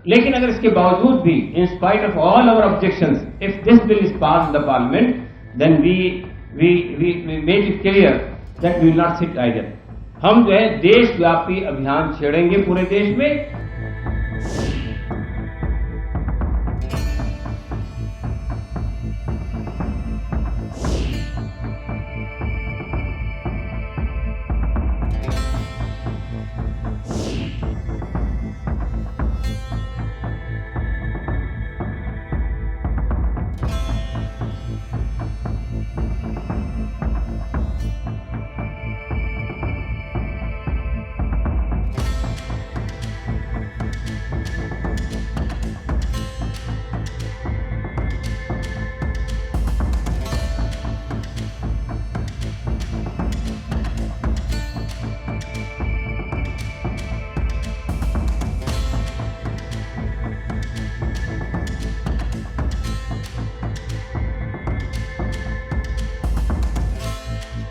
लेकिन अगर इसके बावजूद भी, in spite of all our objections, if this bill is pass in the parliament, then we make it clear that we will not sit idle. हम जो है देशव्यापी अभियान छेड़ेंगे पूरे देश में।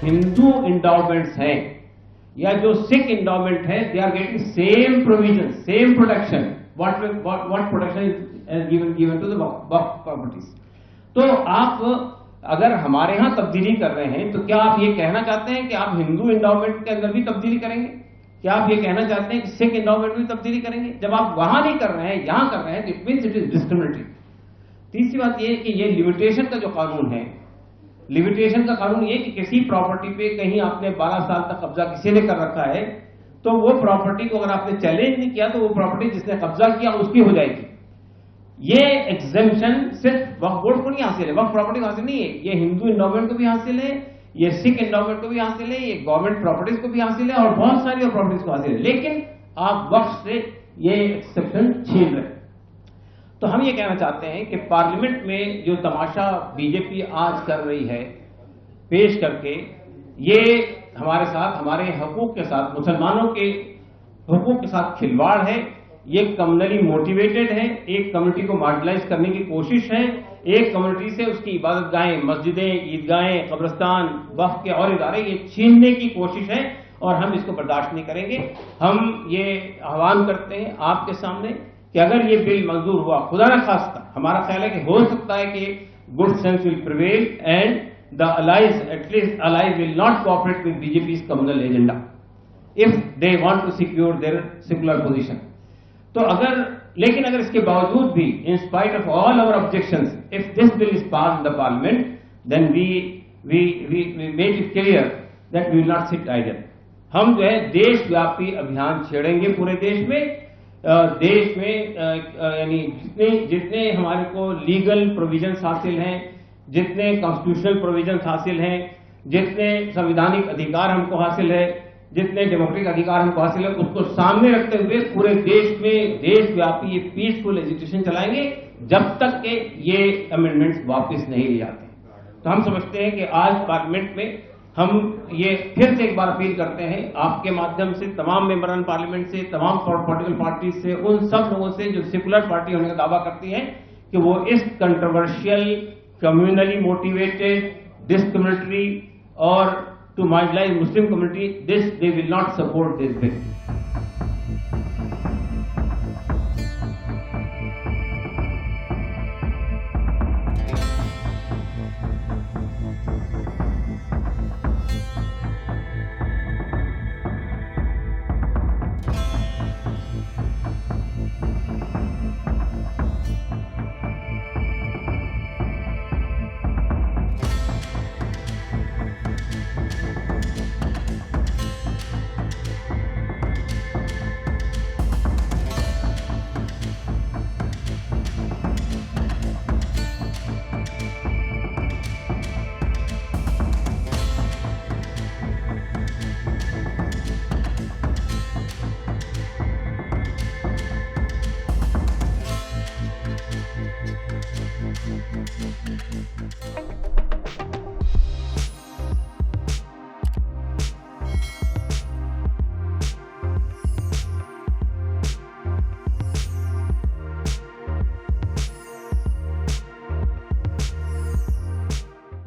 हिंदू इंडोमेंट्स हैं या जो सिख इंडोमेंट है, they are getting same provision, same protection what protection is given to the Waqf properties. तो आप अगर हमारे यहां तब्दीली कर रहे हैं तो क्या आप ये कहना चाहते हैं कि आप हिंदू इंडोमेंट के अंदर भी तब्दीली करेंगे? क्या आप ये कहना चाहते हैं कि सिख इंडोमेंट में भी तब्दीली करेंगे? जब आप वहां नहीं कर रहे हैं, यहां कर रहे हैं, तो it means it is discriminatory. तीसरी बात यह कि ये लिमिटेशन का जो कानून है, लिमिटेशन का कानून ये कि किसी प्रॉपर्टी पे कहीं आपने 12 साल तक कब्जा किसी ने कर रखा है, तो वो प्रॉपर्टी को अगर आपने चैलेंज नहीं किया तो वो प्रॉपर्टी जिसने कब्जा किया उसकी हो जाएगी। ये एग्जेम्पशन सिर्फ वक्फ बोर्ड को नहीं हासिल है, वक्फ प्रॉपर्टी को हासिल नहीं है, ये हिंदू इंडोमेंट को भी हासिल है, ये सिख इंडोमेंट को भी हासिल है, ये गवर्नमेंट प्रॉपर्टीज को भी हासिल है और बहुत सारी और प्रॉपर्टीज को हासिल है। लेकिन आप वक्फ से ये एक्सेप्शन छीन रहे। तो हम ये कहना चाहते हैं कि पार्लियामेंट में जो तमाशा बीजेपी आज कर रही है पेश करके, ये हमारे साथ, हमारे हकूक के साथ, मुसलमानों के हकूक के साथ खिलवाड़ है। ये कम्युनली मोटिवेटेड है, एक कम्युनिटी को मार्जिनलाइज करने की कोशिश है, एक कम्युनिटी से उसकी इबादत गाहें, मस्जिदें, ईदगाहें, कब्रिस्तान, वक्फ के और इदारे ये छीनने की कोशिश है और हम इसको बर्दाश्त नहीं करेंगे। हम ये आह्वान करते हैं आपके सामने कि अगर ये बिल मंजूर हुआ, खुदा न खास्ता, हमारा ख्याल है कि हो सकता है कि good sense will prevail and the allies, at least allies will not cooperate with BJP communal agenda if they want to secure their secular position. तो लेकिन अगर इसके बावजूद भी, in spite of all our objections, if this bill is pass in the parliament, then we make it clear that we will not sit idle. हम जो है देशव्यापी अभियान छेड़ेंगे पूरे देश में। देश में यानी जितने हमारे को लीगल प्रोविजंस हासिल हैं, जितने कॉन्स्टिट्यूशनल प्रोविजंस हासिल हैं, जितने संवैधानिक अधिकार हमको हासिल है, जितने डेमोक्रेटिक अधिकार हमको हासिल है, उसको सामने रखते हुए पूरे देश में देशव्यापी ये पीसफुल एजिटेशन चलाएंगे जब तक कि ये अमेंडमेंट्स वापस नहीं ले जाते। तो हम समझते हैं कि आज पार्लियामेंट में हम ये फिर से एक बार अपील करते हैं आपके माध्यम से तमाम मेंबरान पार्लियामेंट से, तमाम पॉलिटिकल पार्टी से, उन सब लोगों से जो सेकुलर पार्टी होने का दावा करती हैं कि वो इस कंट्रोवर्शियल, कम्युनली मोटिवेटेड, डिस्क्रिमिनेटरी और to marginalise Muslim community, this they will not support this bill.